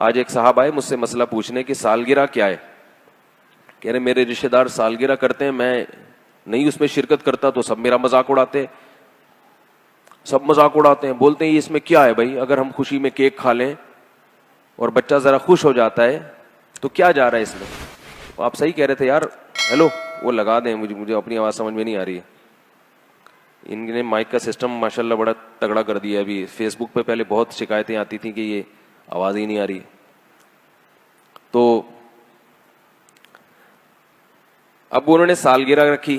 آج ایک صاحب آئے مجھ سے مسئلہ پوچھنے کہ سالگرہ کیا ہے. کہہ رہے میرے رشتے دار سالگرہ کرتے ہیں, میں نہیں اس میں شرکت کرتا تو سب میرا مذاق اڑاتے, سب مذاق اڑاتے ہیں, بولتے ہیں یہ اس میں کیا ہے بھائی, اگر ہم خوشی میں کیک کھا لیں اور بچہ ذرا خوش ہو جاتا ہے تو کیا جا رہا ہے اس میں. آپ صحیح کہہ رہے تھے یار. ہیلو, وہ لگا دیں, مجھے اپنی آواز سمجھ میں نہیں آ رہی ہے. ان نے مائک کا سسٹم ماشاءاللہ بڑا تگڑا کر دیا. ابھی فیس بک پہ پہلے بہت شکایتیں آتی تھیں کہ یہ آواز ہی نہیں آ رہی. تو اب انہوں نے سالگرہ رکھی.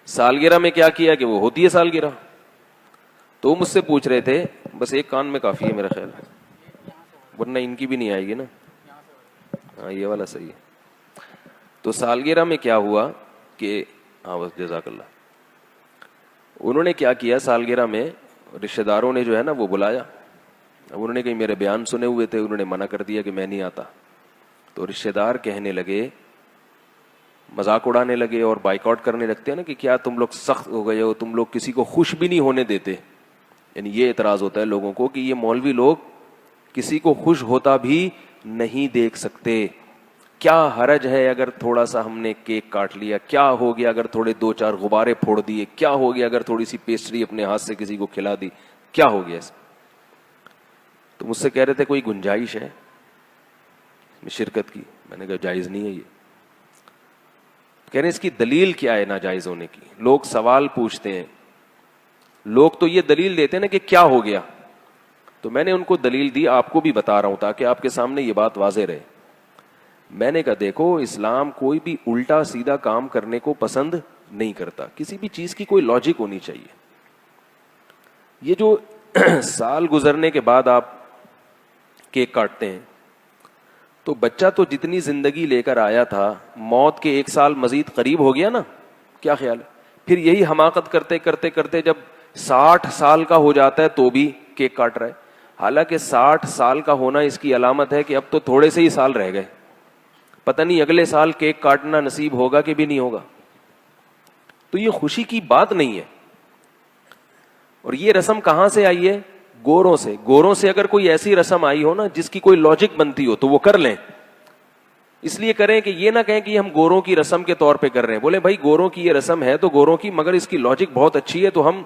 سالگرہ میں کیا کیا کہ وہ ہوتی ہے سالگرہ. تو مجھ سے پوچھ رہے تھے, بس ایک کان میں کافی ہے میرا خیال, ورنہ ان کی بھی نہیں آئے گی نا. ہاں یہ والا صحیح ہے. تو سالگرہ میں کیا ہوا کہ ہاں بس جزاک اللہ. انہوں نے کیا کیا سالگرہ میں, رشتہ داروں نے جو ہے نا وہ بلایا. اب انہوں نے کہیں میرے بیان سنے ہوئے تھے, انہوں نے منع کر دیا کہ میں نہیں آتا. تو رشتہ دار کہنے لگے, مذاق اڑانے لگے اور بائیکاٹ کرنے لگتے ہیں نا کہ کیا تم لوگ سخت ہو گئے ہو, تم لوگ کسی کو خوش بھی نہیں ہونے دیتے. یعنی یہ اعتراض ہوتا ہے لوگوں کو کہ یہ مولوی لوگ کسی کو خوش ہوتا بھی نہیں دیکھ سکتے. کیا حرج ہے اگر تھوڑا سا ہم نے کیک کاٹ لیا, کیا ہو گیا اگر تھوڑے 2-4 غبارے پھوڑ دیے, کیا ہو گیا اگر تھوڑی سی پیسٹری اپنے ہاتھ سے کسی کو کھلا دی, کیا ہو گیا اس. تو مجھ سے کہہ رہے تھے کوئی گنجائش ہے شرکت کی. میں نے کہا جائز نہیں ہے یہ. کہہ رہے اس کی دلیل کیا ہے ناجائز ہونے کی. لوگ سوال پوچھتے ہیں, لوگ تو یہ دلیل دیتے ہیں نا کہ کیا ہو گیا. تو میں نے ان کو دلیل دی, آپ کو بھی بتا رہا ہوں تاکہ آپ کے سامنے یہ بات واضح رہے. میں نے کہا دیکھو, اسلام کوئی بھی الٹا سیدھا کام کرنے کو پسند نہیں کرتا. کسی بھی چیز کی کوئی لاجک ہونی چاہیے. یہ جو سال گزرنے کے بعد آپ کیک کاٹتے ہیں تو بچہ تو جتنی زندگی لے کر آیا تھا, موت کے 1 سال مزید قریب ہو گیا نا. کیا خیال ہے؟ پھر یہی حماقت کرتے کرتے کرتے جب 60 سال کا ہو جاتا ہے تو بھی کیک کاٹ رہا ہے. حالانکہ 60 سال کا ہونا اس کی علامت ہے کہ اب تو تھوڑے سے ہی سال رہ گئے, پتہ نہیں اگلے سال کیک کاٹنا نصیب ہوگا کہ بھی نہیں ہوگا. تو یہ خوشی کی بات نہیں ہے. اور یہ رسم کہاں سے آئی ہے؟ گوروں سے. گوروں سے اگر کوئی ایسی رسم آئی ہو نا جس کی کوئی لاجک بنتی ہو تو وہ کر لیں. اس لیے کریں کہ یہ نہ کہیں کہ ہم گوروں کی رسم کے طور پہ کر رہے ہیں. بولے بھائی گوروں کی یہ رسم ہے تو گوروں کی, مگر اس کی لاجک بہت اچھی ہے تو ہم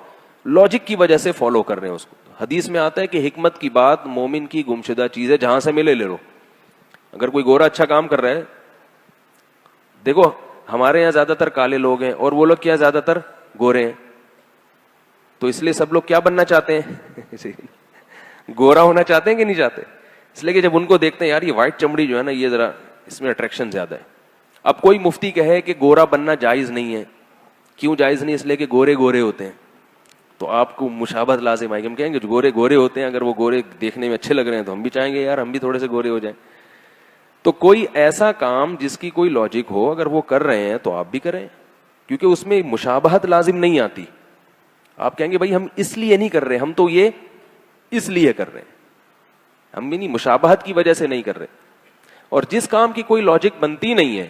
لاجک کی وجہ سے فالو کر رہے ہیں اس کو. حدیث میں آتا ہے کہ حکمت کی بات مومن کی گمشدہ چیز ہے, جہاں سے ملے لے لو. اگر کوئی گورا اچھا کام کر رہا ہے, دیکھو ہمارے یہاں زیادہ تر کالے لوگ ہیں اور وہ لوگ کیا زیادہ تر گورے ہیں, تو اس لیے سب لوگ کیا بننا چاہتے ہیں؟ گورا ہونا چاہتے ہیں کہ نہیں چاہتے؟ اس لیے کہ جب ان کو دیکھتے ہیں یار یہ وائٹ چمڑی جو ہے نا یہ ذرا اس میں اٹریکشن زیادہ ہے. اب کوئی مفتی کہے کہ گورا بننا جائز نہیں ہے. کیوں جائز نہیں؟ اس لیے کہ گورے گورے ہوتے ہیں. تو آپ کو مشابہت لازم آئے گی. ہم کہیں گے جو گورے گورے ہوتے ہیں, اگر وہ گورے دیکھنے میں اچھے لگ رہے ہیں تو ہم بھی چاہیں گے یار ہم بھی تھوڑے سے گورے ہو جائیں. تو کوئی ایسا کام جس کی کوئی لاجک ہو اگر وہ کر رہے ہیں تو آپ بھی کریں, کیونکہ اس میں مشابہت لازم نہیں آتی. آپ کہیں گے بھائی ہم اس لیے نہیں کر رہے, ہم تو یہ اس لیے کر رہے ہیں, ہم بھی نہیں مشابہت کی وجہ سے نہیں کر رہے. اور جس کام کی کوئی لاجک بنتی نہیں ہے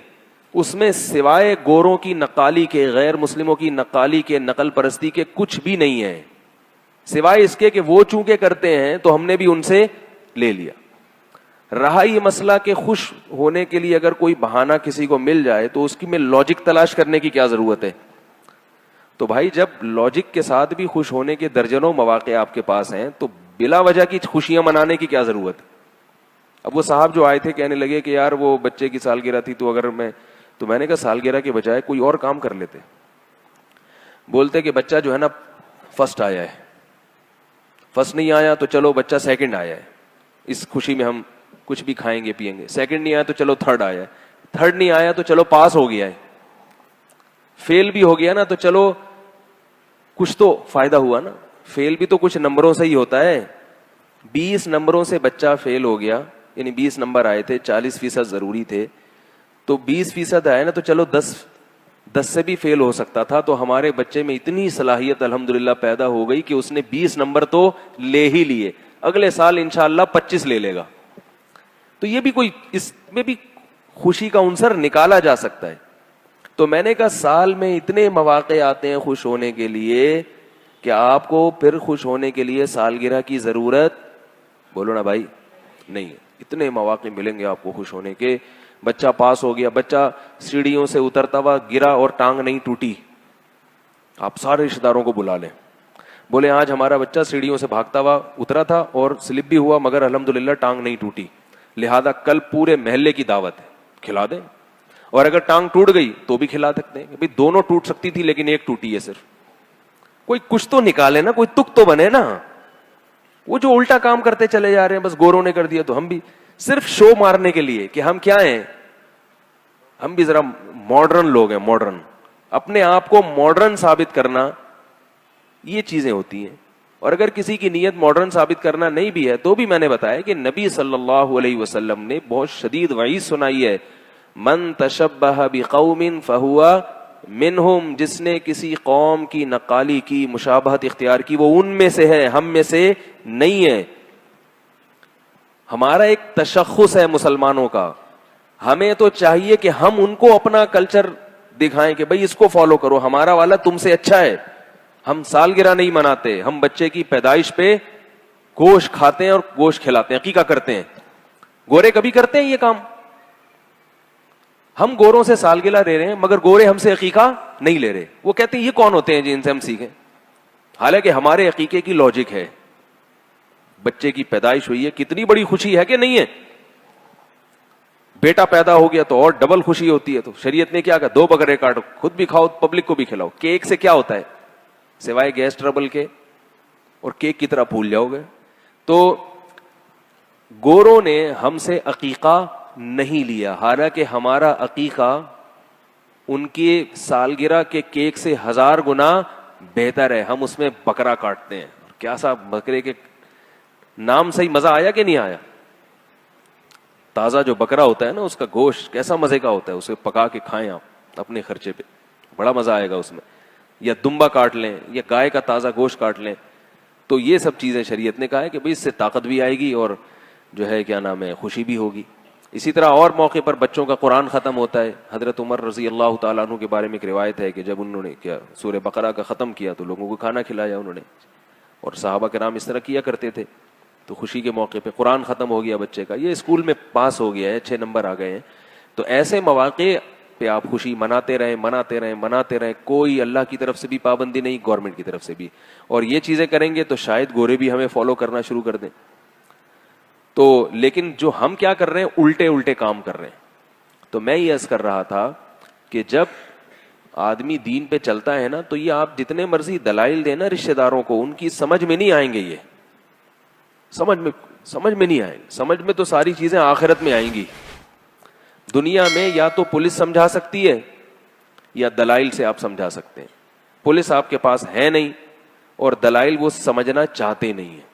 اس میں سوائے گوروں کی نقالی کے, غیر مسلموں کی نقالی کے, نقل پرستی کے کچھ بھی نہیں ہے, سوائے اس کے کہ وہ چونکہ کرتے ہیں تو ہم نے بھی ان سے لے لیا. رہا یہ مسئلہ کہ خوش ہونے کے لیے اگر کوئی بہانہ کسی کو مل جائے تو اس کی میں لاجک تلاش کرنے کی کیا ضرورت ہے؟ تو بھائی جب لاجک کے ساتھ بھی خوش ہونے کے درجنوں مواقع آپ کے پاس ہیں تو بلا وجہ کی خوشیاں منانے کی کیا ضرورت ہے؟ اب وہ صاحب جو آئے تھے کہنے لگے کہ یار وہ بچے کی سالگرہ تھی تو اگر میں نے کہا سالگرہ کے بجائے کوئی اور کام کر لیتے. بولتے کہ بچہ جو ہے نا فرسٹ آیا ہے, فرسٹ نہیں آیا تو چلو بچہ سیکنڈ آیا ہے, اس خوشی میں ہم کچھ بھی کھائیں گے پیئیں گے. سیکنڈ نہیں آیا تو چلو تھرڈ آیا ہے, تھرڈ نہیں آیا تو چلو پاس ہو گیا ہے, فیل بھی ہو گیا نا تو چلو کچھ تو فائدہ ہوا نا. فیل بھی تو کچھ نمبروں سے ہی ہوتا ہے. 20 نمبروں سے بچہ فیل ہو گیا, یعنی 20 نمبر آئے تھے, 40% ضروری تھے, تو 20% آئے نا تو چلو 10 سے بھی فیل ہو سکتا تھا. تو ہمارے بچے میں اتنی صلاحیت الحمدللہ پیدا ہو گئی کہ اس نے 20 نمبر تو لے ہی لیے, اگلے سال انشاءاللہ 25 لے لے گا. تو یہ بھی کوئی, اس میں بھی خوشی کا عنصر نکالا جا سکتا ہے. تو میں نے کہا سال میں اتنے مواقع آتے ہیں خوش ہونے کے لیے کہ آپ کو پھر خوش ہونے کے لیے سالگرہ کی ضرورت, بولو نا بھائی, نہیں ہے. اتنے مواقع ملیں گے آپ کو خوش ہونے کے. بچہ پاس ہو گیا, بچہ سیڑھیوں سے اترتا ہوا گرا اور ٹانگ نہیں ٹوٹی, آپ سارے رشتے داروں کو بلا لیں, بولے آج ہمارا بچہ سیڑھیوں سے بھاگتا ہوا اترا تھا اور سلپ بھی ہوا مگر الحمدللہ ٹانگ نہیں ٹوٹی, لہذا کل پورے محلے کی دعوت ہے, کھلا دیں. اور اگر ٹانگ ٹوٹ گئی تو بھی کھلا سکتے ہیں, کہ دونوں ٹوٹ سکتی تھی لیکن ایک ٹوٹی ہے صرف. کوئی کچھ تو نکالے نا, کوئی تک تو بنے نا. وہ جو الٹا کام کرتے چلے جا رہے ہیں, بس گوروں نے کر دیا تو ہم بھی, صرف شو مارنے کے لیے کہ ہم کیا ہیں, ہم بھی ذرا ماڈرن لوگ ہیں, ماڈرن, اپنے آپ کو ماڈرن ثابت کرنا, یہ چیزیں ہوتی ہیں. اور اگر کسی کی نیت ماڈرن ثابت کرنا نہیں بھی ہے تو بھی میں نے بتایا کہ نبی صلی اللہ علیہ وسلم نے بہت شدید وعید سنائی ہے, من تشبہ بقوم فہو منہم, جس نے کسی قوم کی نقالی کی, مشابہت اختیار کی, وہ ان میں سے ہے, ہم میں سے نہیں ہے. ہمارا ایک تشخص ہے مسلمانوں کا, ہمیں تو چاہیے کہ ہم ان کو اپنا کلچر دکھائیں کہ بھئی اس کو فالو کرو, ہمارا والا تم سے اچھا ہے. ہم سالگرہ نہیں مناتے, ہم بچے کی پیدائش پہ گوشت کھاتے ہیں اور گوشت کھلاتے ہیں, عقیقہ کرتے ہیں. گورے کبھی کرتے ہیں یہ کام؟ ہم گوروں سے سالگرہ لے رہے ہیں مگر گورے ہم سے عقیقہ نہیں لے رہے. وہ کہتے ہیں یہ کون ہوتے ہیں جن سے ہم سیکھیں, حالانکہ ہمارے عقیقے کی لاجک ہے. بچے کی پیدائش ہوئی ہے, کتنی بڑی خوشی ہے کہ نہیں ہے, بیٹا پیدا ہو گیا تو اور ڈبل خوشی ہوتی ہے. تو شریعت نے کیا کہا, 2 بکرے کاٹو, خود بھی کھاؤ پبلک کو بھی کھلاؤ. کیک سے کیا ہوتا ہے سوائے گیس ٹربل کے, اور کیک کی طرح پھول جاؤ گے. تو گوروں نے ہم سے عقیقہ نہیں لیا, حالانکہ ہمارا عقیقہ ان کی سالگرہ کے کیک سے 1000 گنا بہتر ہے. ہم اس میں بکرا کاٹتے ہیں, کیا سا بکرے کے نام سے ہی مزہ آیا کہ نہیں آیا. تازہ جو بکرا ہوتا ہے نا, اس کا گوشت کیسا مزے کا ہوتا ہے, اسے پکا کے کھائیں آپ اپنے خرچے پہ, بڑا مزہ آئے گا اس میں. یا دمبا کاٹ لیں, یا گائے کا تازہ گوشت کاٹ لیں. تو یہ سب چیزیں شریعت نے کہا ہے کہ بھئی اس سے طاقت بھی آئے گی اور جو ہے کیا نام ہے خوشی بھی ہوگی. اسی طرح اور موقع پر بچوں کا قرآن ختم ہوتا ہے. حضرت عمر رضی اللہ تعالیٰ عنہ کے بارے میں ایک روایت ہے کہ جب انہوں نے کیا سورہ بقرہ کا ختم کیا تو لوگوں کو کھانا کھلایا انہوں نے, اور صحابہ کرام اس طرح کیا کرتے تھے. تو خوشی کے موقع پہ قرآن ختم ہو گیا بچے کا, یہ اسکول میں پاس ہو گیا ہے, 6 نمبر آ گئے ہیں. تو ایسے مواقع پہ آپ خوشی مناتے رہیں, مناتے رہیں, مناتے رہیں. کوئی اللہ کی طرف سے بھی پابندی نہیں, گورنمنٹ کی طرف سے بھی. اور یہ چیزیں کریں گے تو شاید گورے بھی ہمیں فالو کرنا شروع کر دیں. تو لیکن جو ہم کیا کر رہے ہیں, الٹے الٹے کام کر رہے ہیں. تو میں یہ عرض کر رہا تھا کہ جب آدمی دین پہ چلتا ہے نا, تو یہ آپ جتنے مرضی دلائل دیں نا رشتے داروں کو, ان کی سمجھ میں نہیں آئیں گے. یہ سمجھ میں نہیں آئیں گے. سمجھ میں تو ساری چیزیں آخرت میں آئیں گی. دنیا میں یا تو پولیس سمجھا سکتی ہے یا دلائل سے آپ سمجھا سکتے ہیں. پولیس آپ کے پاس ہے نہیں اور دلائل وہ سمجھنا چاہتے نہیں ہیں.